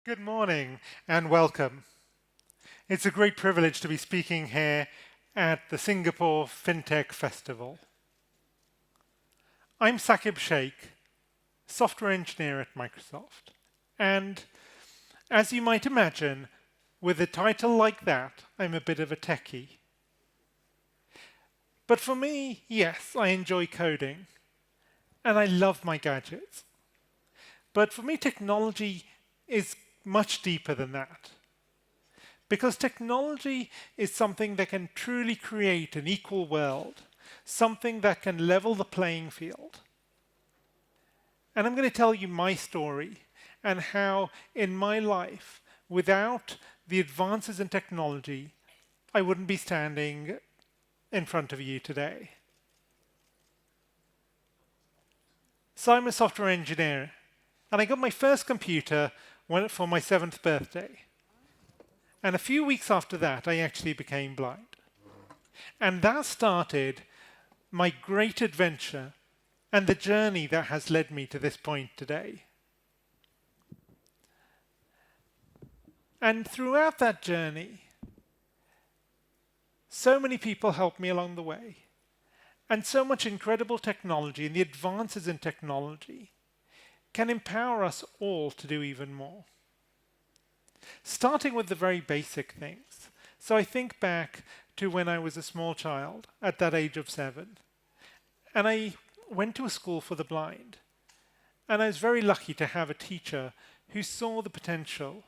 Good morning and welcome. It's a great privilege to be speaking here at the Singapore FinTech Festival. I'm Saqib Shaikh, software engineer at Microsoft. And as you might imagine, with a title like that, I'm a bit of a techie. But for me, yes, I enjoy coding and I love my gadgets. But for me, technology is much deeper than that. Because technology is something that can truly create an equal world, something that can level the playing field. And I'm going to tell you my story and how in my life, without the advances in technology, I wouldn't be standing in front of you today. So I'm a software engineer, and I got my first computer for my 7th birthday. And a few weeks after that, I actually became blind. And that started my great adventure and the journey that has led me to this point today. And throughout that journey, so many people helped me along the way. And so much incredible technology and the advances in technology can empower us all to do even more. Starting with the very basic things. So I think back to when I was a small child at that age of 7. And I went to a school for the blind. And I was very lucky to have a teacher who saw the potential.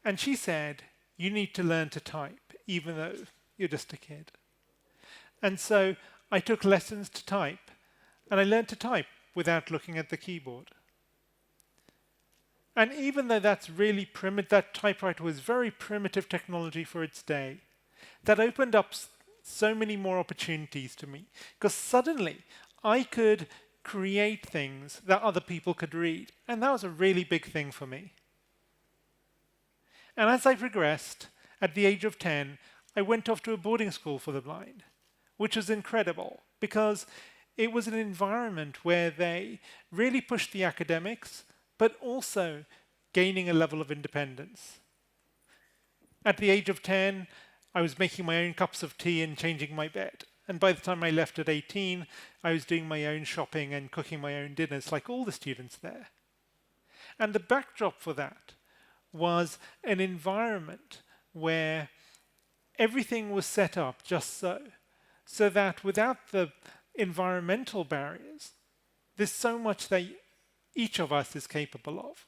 And she said, you need to learn to type, even though you're just a kid. And so I took lessons to type. And I learned to type without looking at the keyboard. And even though that's really primitive, that typewriter was very primitive technology for its day, that opened up so many more opportunities to me. Because suddenly, I could create things that other people could read. And that was a really big thing for me. And as I progressed, at the age of 10, I went off to a boarding school for the blind, which was incredible because it was an environment where they really pushed the academics, but also gaining a level of independence. At the age of 10, I was making my own cups of tea and changing my bed. And by the time I left at 18, I was doing my own shopping and cooking my own dinners like all the students there. And the backdrop for that was an environment where everything was set up just so that without the environmental barriers, there's so much that each of us is capable of.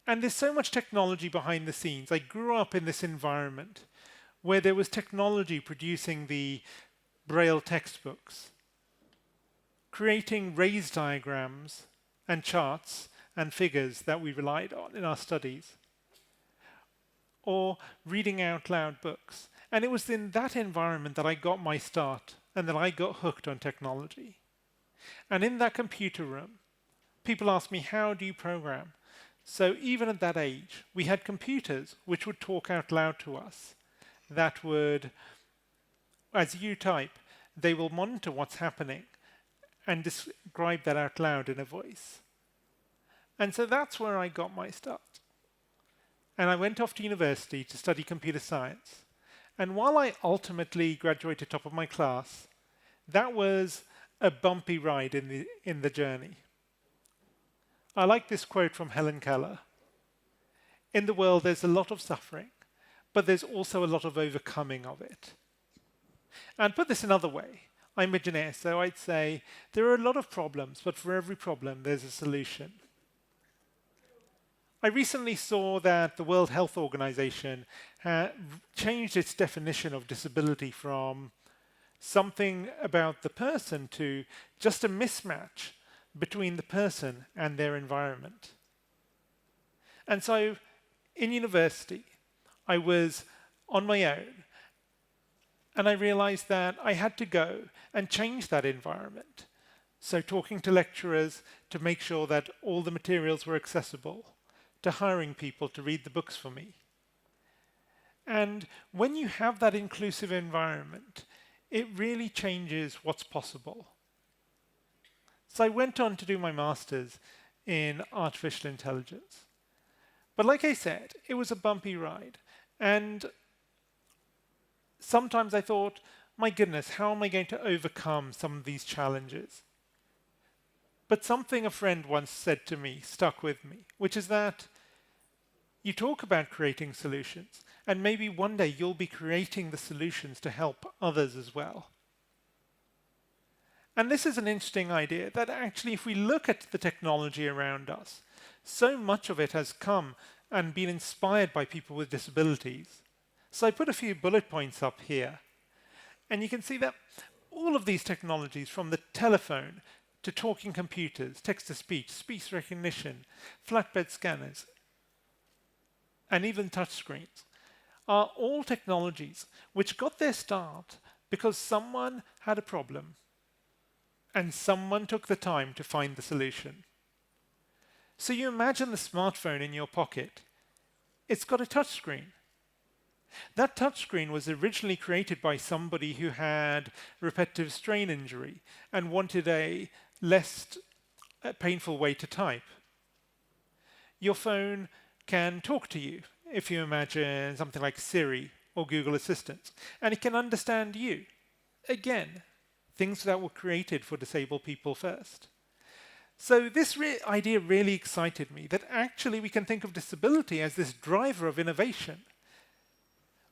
And there's so much technology behind the scenes. I grew up in this environment where there was technology producing the Braille textbooks, creating raised diagrams and charts and figures that we relied on in our studies, or reading out loud books. And it was in that environment that I got my start and that I got hooked on technology. And in that computer room, people asked me, how do you program? So even at that age, we had computers which would talk out loud to us. That would, as you type, they will monitor what's happening and describe that out loud in a voice. And so that's where I got my start. And I went off to university to study computer science. And while I ultimately graduated top of my class, that was a bumpy ride in the journey. I like this quote from Helen Keller. In the world, there's a lot of suffering, but there's also a lot of overcoming of it. And put this another way, I'm an engineer, so I'd say there are a lot of problems, but for every problem, there's a solution. I recently saw that the World Health Organization changed its definition of disability from something about the person to just a mismatch between the person and their environment. And so in university, I was on my own, and I realized that I had to go and change that environment. So talking to lecturers to make sure that all the materials were accessible, to hiring people to read the books for me. And when you have that inclusive environment, it really changes what's possible. So I went on to do my master's in artificial intelligence. But like I said, it was a bumpy ride. And sometimes I thought, my goodness, how am I going to overcome some of these challenges? But something a friend once said to me stuck with me, which is that you talk about creating solutions, and maybe one day you'll be creating the solutions to help others as well. And this is an interesting idea that actually, if we look at the technology around us, so much of it has come and been inspired by people with disabilities. So I put a few bullet points up here. And you can see that all of these technologies, from the telephone to talking computers, text-to-speech, speech recognition, flatbed scanners, and even touchscreens, are all technologies which got their start because someone had a problem and someone took the time to find the solution. So you imagine the smartphone in your pocket. It's got a touchscreen. That touchscreen was originally created by somebody who had repetitive strain injury and wanted a less painful way to type. Your phone can talk to you, if you imagine something like Siri or Google Assistant, and it can understand you. Again, things that were created for disabled people first. So this idea really excited me, that actually we can think of disability as this driver of innovation.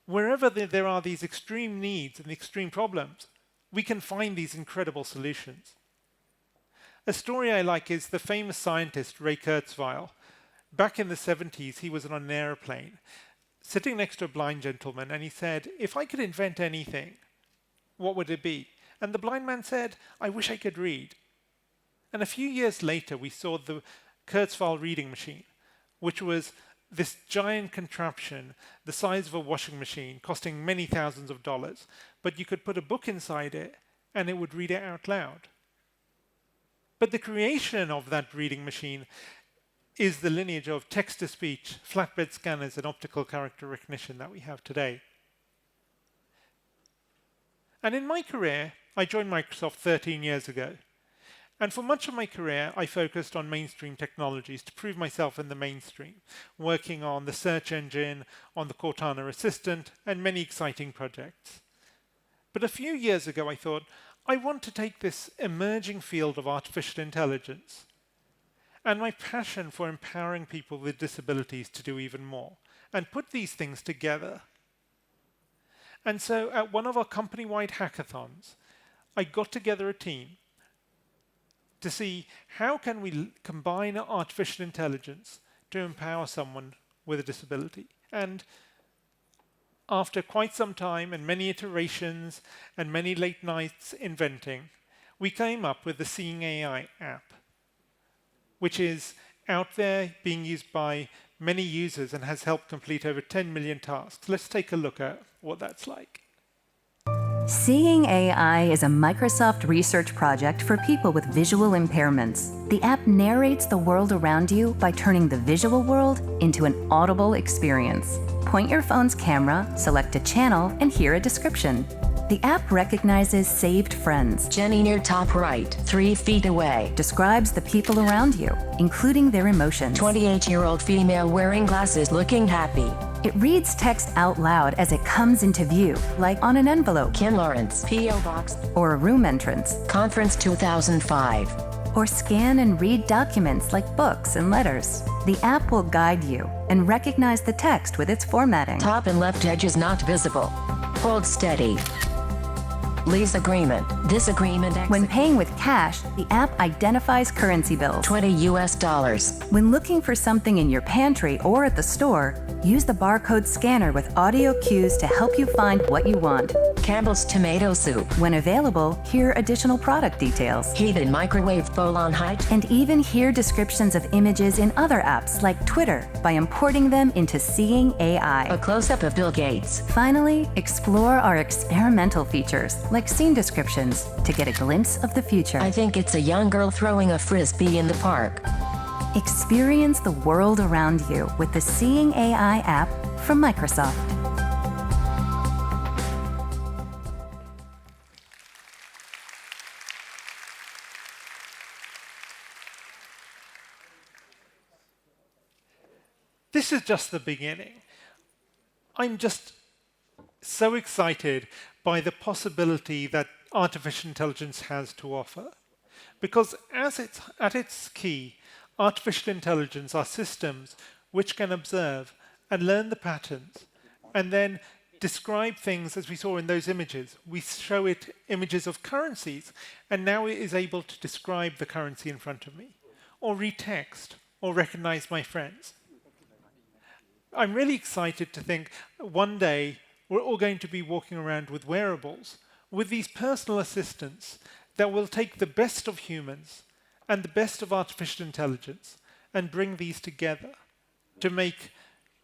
Wherever there are these extreme needs and extreme problems, we can find these incredible solutions. A story I like is the famous scientist Ray Kurzweil. Back in the 70s, he was on an airplane, sitting next to a blind gentleman, and he said, "If I could invent anything, what would it be?" And the blind man said, "I wish I could read." And a few years later, we saw the Kurzweil reading machine, which was this giant contraption, the size of a washing machine, costing many thousands of dollars. But you could put a book inside it, and it would read it out loud. But the creation of that reading machine is the lineage of text-to-speech, flatbed scanners, and optical character recognition that we have today. And in my career, I joined Microsoft 13 years ago. And for much of my career, I focused on mainstream technologies to prove myself in the mainstream, working on the search engine, on the Cortana Assistant, and many exciting projects. But a few years ago, I thought, I want to take this emerging field of artificial intelligence and my passion for empowering people with disabilities to do even more, and put these things together. And so at one of our company-wide hackathons, I got together a team to see how can we combine artificial intelligence to empower someone with a disability. And after quite some time and many iterations and many late nights inventing, we came up with the Seeing AI app, which is out there being used by many users and has helped complete over 10 million tasks. Let's take a look at what that's like. Seeing AI is a Microsoft research project for people with visual impairments. The app narrates the world around you by turning the visual world into an audible experience. Point your phone's camera, select a channel, and hear a description. The app recognizes saved friends. Jenny near top right, 3 feet away. Describes the people around you, including their emotions. 28-year-old female wearing glasses looking happy. It reads text out loud as it comes into view, like on an envelope. Kim Lawrence, P.O. Box. Or a room entrance. Conference 2005. Or scan and read documents like books and letters. The app will guide you and recognize the text with its formatting. Top and left edge is not visible. Hold steady. Lease agreement. This agreement When paying with cash, the app identifies currency bills. $20 US. When looking for something in your pantry or at the store, use the barcode scanner with audio cues to help you find what you want. Campbell's tomato soup. When available, hear additional product details. Heated microwave bowl on height. And even hear descriptions of images in other apps like Twitter by importing them into Seeing AI. A close-up of Bill Gates. Finally, explore our experimental features like scene descriptions to get a glimpse of the future. I think it's a young girl throwing a frisbee in the park. Experience the world around you with the Seeing AI app from Microsoft. this is just the beginning. I'm just so excited by the possibility that artificial intelligence has to offer. Because at its key, artificial intelligence are systems which can observe and learn the patterns and then describe things as we saw in those images. We show it images of currencies, and now it is able to describe the currency in front of me, or read text, or recognize my friends. I'm really excited to think one day we're all going to be walking around with wearables, with these personal assistants that will take the best of humans and the best of artificial intelligence and bring these together to make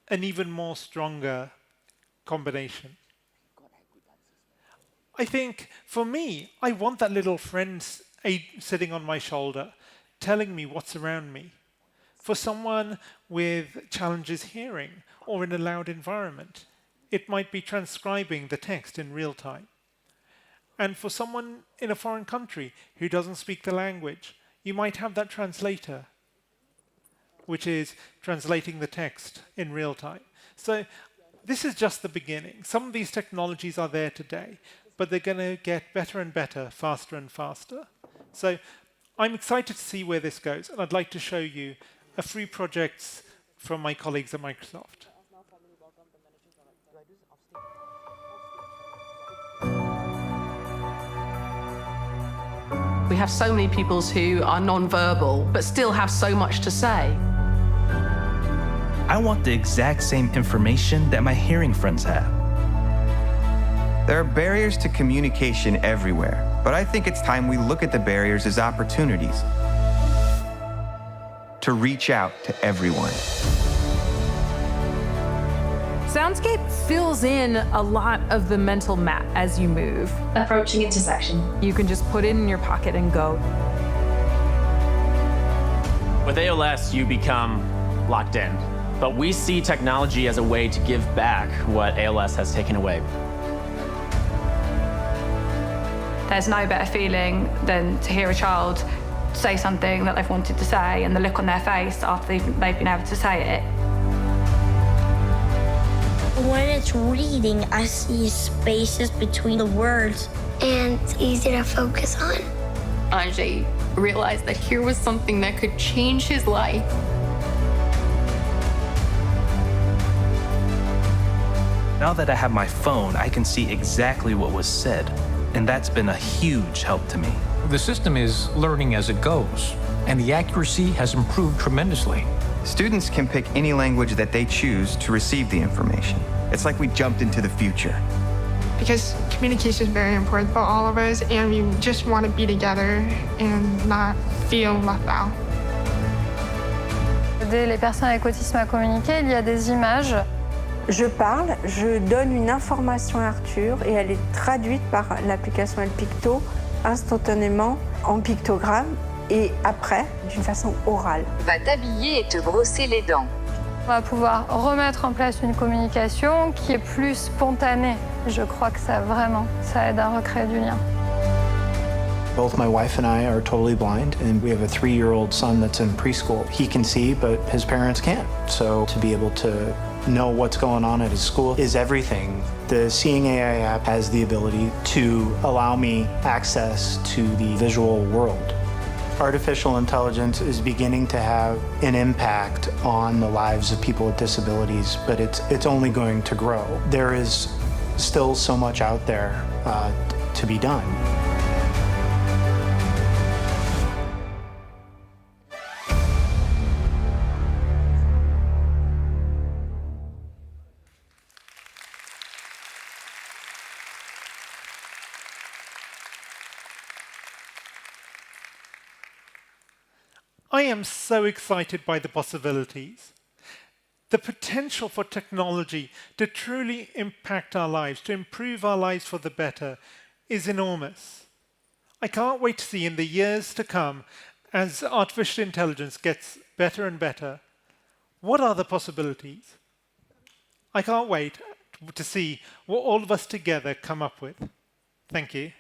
an even more stronger combination. I think, for me, I want that little friend sitting on my shoulder, telling me what's around me. For someone with challenges hearing or in a loud environment, it might be transcribing the text in real time. And for someone in a foreign country who doesn't speak the language, you might have that translator, which is translating the text in real time. So this is just the beginning. Some of these technologies are there today, but they're going to get better and better, faster and faster. So I'm excited to see where this goes, and I'd like to show you a few projects from my colleagues at Microsoft. We have so many people who are non-verbal, but still have so much to say. I want the exact same information that my hearing friends have. There are barriers to communication everywhere, but I think it's time we look at the barriers as opportunities to reach out to everyone. Soundscape fills in a lot of the mental map as you move. Approaching intersection. You can just put it in your pocket and go. With ALS, you become locked in. But we see technology as a way to give back what ALS has taken away. There's no better feeling than to hear a child say something that they've wanted to say and the look on their face after they've been able to say it. When it's reading, I see spaces between the words, and it's easy to focus on. Ajay realized that here was something that could change his life. Now that I have my phone, I can see exactly what was said, and that's been a huge help to me. The system is learning as it goes, and the accuracy has improved tremendously. Students can pick any language that they choose to receive the information. It's like we jumped into the future. Because communication is very important for all of us, and we just want to be together and not feel left out. Aider les personnes avec autisme à communiquer, il y a des images. Je parle, je donne une information à Arthur et elle est traduite par l'application El Picto instantanément en pictogramme et après d'une façon orale. Va t'habiller et te brosser les dents. On va pouvoir remettre en place une communication qui est plus spontanée. Je crois que ça aide à recréer du lien. Both my wife and I are totally blind, and we have a 3-year-old son that's in preschool. He can see, but his parents can't. So to be able to know what's going on at his school is everything. The Seeing AI app has the ability to allow me access to the visual world. Artificial intelligence is beginning to have an impact on the lives of people with disabilities, but it's only going to grow. There is still so much out there to be done. I am so excited by the possibilities. The potential for technology to truly impact our lives, to improve our lives for the better, is enormous. I can't wait to see in the years to come, as artificial intelligence gets better and better, what are the possibilities? I can't wait to see what all of us together come up with. Thank you.